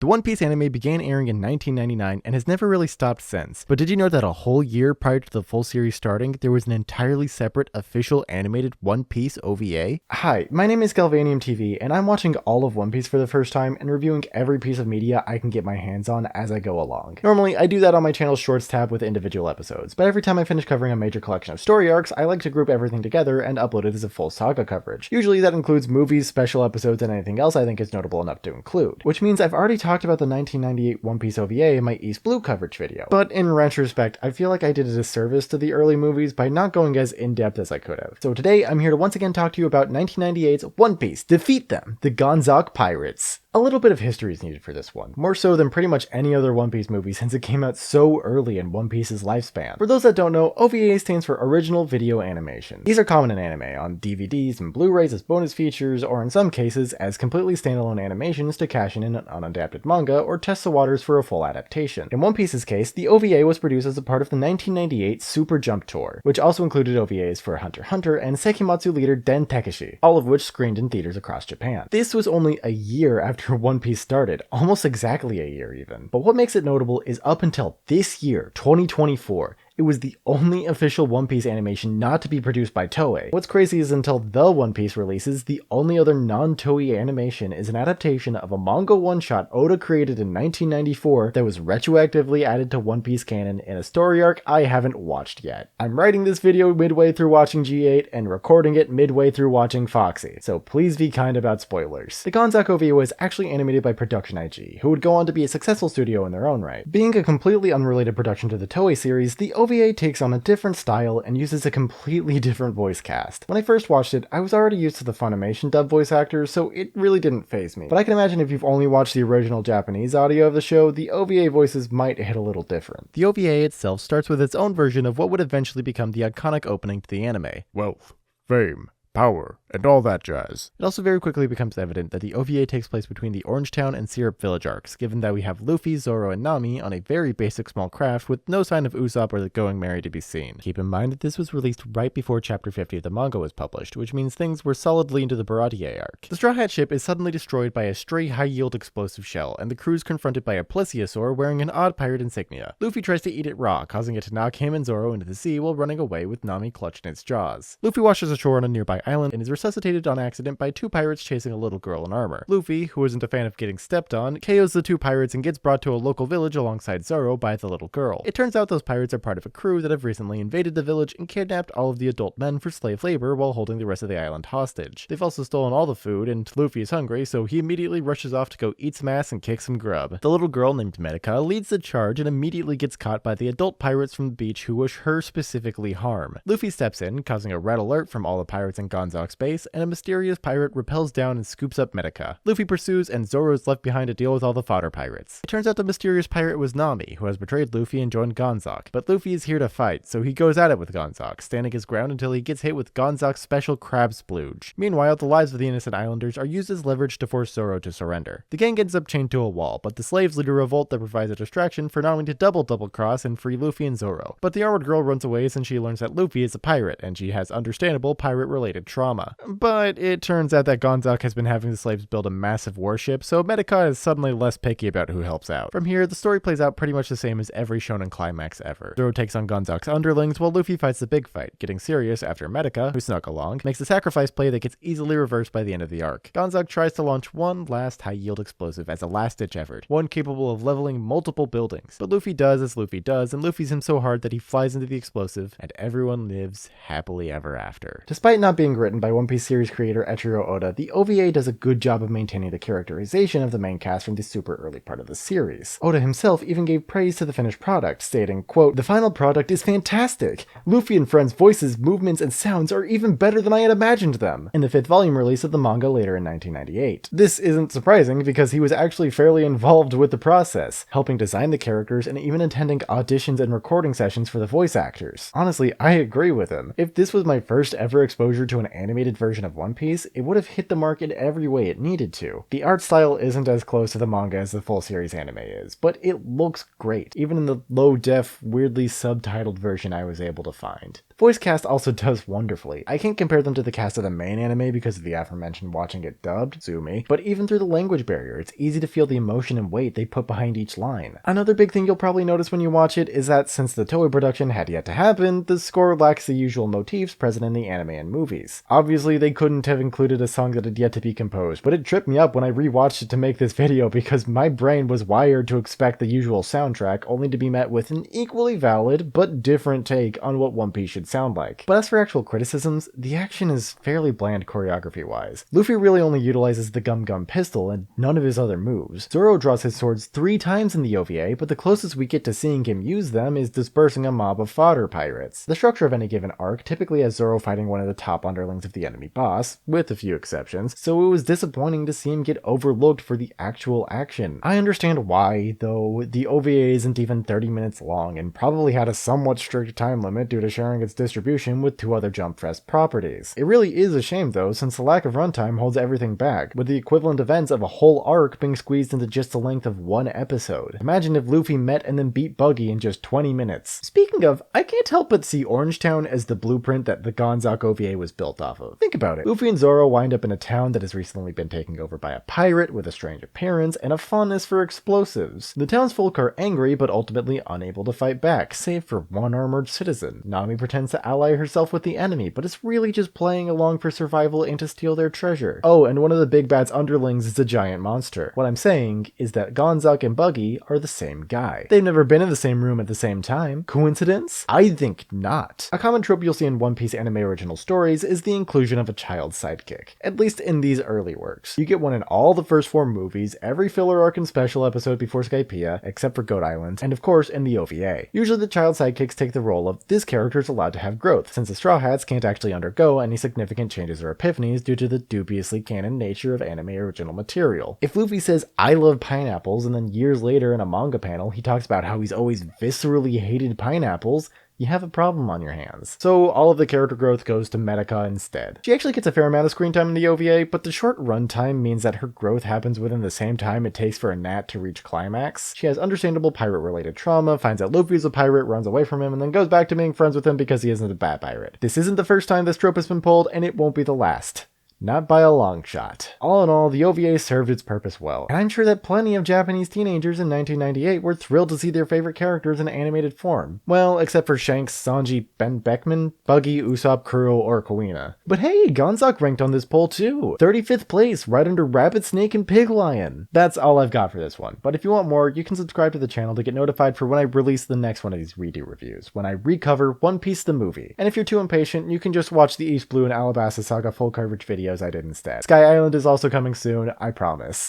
The One Piece anime began airing in 1999 and has never really stopped since, but did you know that a whole year prior to the full series starting, there was an entirely separate official animated One Piece OVA? Hi, my name is Galvanium TV, and I'm watching all of One Piece for the first time and reviewing every piece of media I can get my hands on as I go along. Normally, I do that on my channel's Shorts tab with individual episodes, but every time I finish covering a major collection of story arcs, I like to group everything together and upload it as a full saga coverage. Usually that includes movies, special episodes, and anything else I think is notable enough to include, which means I've already talked about the 1998 One Piece OVA in my East Blue coverage video. But in retrospect, I feel like I did a disservice to the early movies by not going as in-depth as I could have. So today, I'm here to once again talk to you about 1998's One Piece, Defeat Them, the Gonzok Pirates. A little bit of history is needed for this one, more so than pretty much any other One Piece movie since it came out so early in One Piece's lifespan. For those that don't know, OVA stands for Original Video Animation. These are common in anime, on DVDs and Blu-rays as bonus features, or in some cases, as completely standalone animations to cash in an unadapted manga or test the waters for a full adaptation. In One Piece's case, the OVA was produced as a part of the 1998 Super Jump Tour, which also included OVAs for Hunter x Hunter and Sekimatsu leader Den Takeshi, all of which screened in theaters across Japan. This was only a year after One Piece started, almost exactly a year even. But what makes it notable is up until this year, 2024, it was the only official One Piece animation not to be produced by Toei. What's crazy is until the One Piece releases, the only other non-Toei animation is an adaptation of a manga one-shot Oda created in 1994 that was retroactively added to One Piece canon in a story arc I haven't watched yet. I'm writing this video midway through watching G8 and recording it midway through watching Foxy, so please be kind about spoilers. The Gonzok OVA was actually animated by Production IG, who would go on to be a successful studio in their own right. Being a completely unrelated production to the Toei series, the OVA takes on a different style and uses a completely different voice cast. When I first watched it, I was already used to the Funimation dub voice actors, so it really didn't faze me. But I can imagine if you've only watched the original Japanese audio of the show, the OVA voices might hit a little different. The OVA itself starts with its own version of what would eventually become the iconic opening to the anime. Wealth, fame, power, and all that jazz. It also very quickly becomes evident that the OVA takes place between the Orangetown and Syrup Village arcs, given that we have Luffy, Zoro, and Nami on a very basic small craft with no sign of Usopp or the Going Merry to be seen. Keep in mind that this was released right before Chapter 50 of the manga was published, which means things were solidly into the Baratier arc. The Straw Hat ship is suddenly destroyed by a stray high-yield explosive shell, and the crew is confronted by a plesiosaur wearing an odd pirate insignia. Luffy tries to eat it raw, causing it to knock him and Zoro into the sea while running away with Nami clutched in its jaws. Luffy washes ashore on a nearby island and is resuscitated on accident by two pirates chasing a little girl in armor. Luffy, who isn't a fan of getting stepped on, KOs the two pirates and gets brought to a local village alongside Zoro by the little girl. It turns out those pirates are part of a crew that have recently invaded the village and kidnapped all of the adult men for slave labor while holding the rest of the island hostage. They've also stolen all the food, and Luffy is hungry, so he immediately rushes off to go eat some ass and kick some grub. The little girl named Medica leads the charge and immediately gets caught by the adult pirates from the beach who wish her specifically harm. Luffy steps in, causing a red alert from all the pirates in Gonzok's base, and a mysterious pirate repels down and scoops up Medica. Luffy pursues, and Zoro is left behind to deal with all the fodder pirates. It turns out the mysterious pirate was Nami, who has betrayed Luffy and joined Gonzok, but Luffy is here to fight, so he goes at it with Gonzok, standing his ground until he gets hit with Gonzok's special crab splooge. Meanwhile, the lives of the innocent islanders are used as leverage to force Zoro to surrender. The gang ends up chained to a wall, but the slaves lead a revolt that provides a distraction for Nami to double cross and free Luffy and Zoro. But the armored girl runs away since she learns that Luffy is a pirate, and she has understandable pirate-related trauma. But it turns out that Gonzok has been having the slaves build a massive warship, so Medica is suddenly less picky about who helps out. From here, the story plays out pretty much the same as every shonen climax ever. Zoro takes on Gonzok's underlings while Luffy fights the big fight, getting serious after Medica, who snuck along, makes a sacrifice play that gets easily reversed by the end of the arc. Gonzok tries to launch one last high-yield explosive as a last-ditch effort, one capable of leveling multiple buildings. But Luffy does as Luffy does, and Luffy's him so hard that he flies into the explosive, and everyone lives happily ever after. Despite not being written by One Piece series creator Eiichiro Oda, the OVA does a good job of maintaining the characterization of the main cast from the super early part of the series. Oda himself even gave praise to the finished product, stating, quote, "The final product is fantastic! Luffy and friends' voices, movements, and sounds are even better than I had imagined them," in the 5th volume release of the manga later in 1998. This isn't surprising because he was actually fairly involved with the process, helping design the characters and even attending auditions and recording sessions for the voice actors. Honestly, I agree with him. If this was my first ever exposure to an animated version of One Piece, it would have hit the mark in every way it needed to. The art style isn't as close to the manga as the full series anime is, but it looks great, even in the low-def, weirdly subtitled version I was able to find. Voice cast also does wonderfully. I can't compare them to the cast of the main anime because of the aforementioned watching it dubbed, sue me, but even through the language barrier, it's easy to feel the emotion and weight they put behind each line. Another big thing you'll probably notice when you watch it is that since the Toei production had yet to happen, the score lacks the usual motifs present in the anime and movies. Obviously, they couldn't have included a song that had yet to be composed, but it tripped me up when I rewatched it to make this video because my brain was wired to expect the usual soundtrack only to be met with an equally valid but different take on what One Piece should sound like. But as for actual criticisms, the action is fairly bland choreography-wise. Luffy really only utilizes the Gum Gum pistol and none of his other moves. Zoro draws his swords 3 times in the OVA, but the closest we get to seeing him use them is dispersing a mob of fodder pirates. The structure of any given arc typically has Zoro fighting one of the top underlings of the enemy boss, with a few exceptions, so it was disappointing to see him get overlooked for the actual action. I understand why, though. The OVA isn't even 30 minutes long and probably had a somewhat strict time limit due to sharing its distribution with 2 other Jump Fest properties. It really is a shame though, since the lack of runtime holds everything back, with the equivalent events of a whole arc being squeezed into just the length of 1 episode. Imagine if Luffy met and then beat Buggy in just 20 minutes. Speaking of, I can't help but see Orangetown as the blueprint that the Gonzak OVA was built off of. Think about it. Luffy and Zoro wind up in a town that has recently been taken over by a pirate with a strange appearance and a fondness for explosives. The townsfolk are angry but ultimately unable to fight back, save for one armored citizen. Nami pretends to ally herself with the enemy, but is really just playing along for survival and to steal their treasure. Oh, and one of the big bad's underlings is a giant monster. What I'm saying is that Gonzak and Buggy are the same guy. They've never been in the same room at the same time. Coincidence? I think not. A common trope you'll see in One Piece anime original stories is the inclusion of a child sidekick, at least in these early works. You get one in all the first 4 movies, every filler arc and special episode before Skypiea, except for Goat Island, and of course in the OVA. Usually the child sidekicks take the role of this character is allowed to have growth, since the Straw Hats can't actually undergo any significant changes or epiphanies due to the dubiously canon nature of anime original material. If Luffy says, "I love pineapples," and then years later in a manga panel he talks about how he's always viscerally hated pineapples, you have a problem on your hands. So all of the character growth goes to Medica instead. She actually gets a fair amount of screen time in the OVA, but the short runtime means that her growth happens within the same time it takes for a gnat to reach climax. She has understandable pirate-related trauma, finds out Luffy's a pirate, runs away from him, and then goes back to being friends with him because he isn't a bad pirate. This isn't the first time this trope has been pulled, and it won't be the last. Not by a long shot. All in all, the OVA served its purpose well, and I'm sure that plenty of Japanese teenagers in 1998 were thrilled to see their favorite characters in animated form. Well, except for Shanks, Sanji, Ben Beckman, Buggy, Usopp, Kuro, or Kuina. But hey, Gonzak ranked on this poll too! 35th place, right under Rabbit, Snake, and Pig Lion. That's all I've got for this one, but if you want more, you can subscribe to the channel to get notified for when I release the next one of these redo reviews, when I recover One Piece the movie. And if you're too impatient, you can just watch the East Blue and Alabasta Saga full coverage videos I did instead. Sky Island is also coming soon, I promise.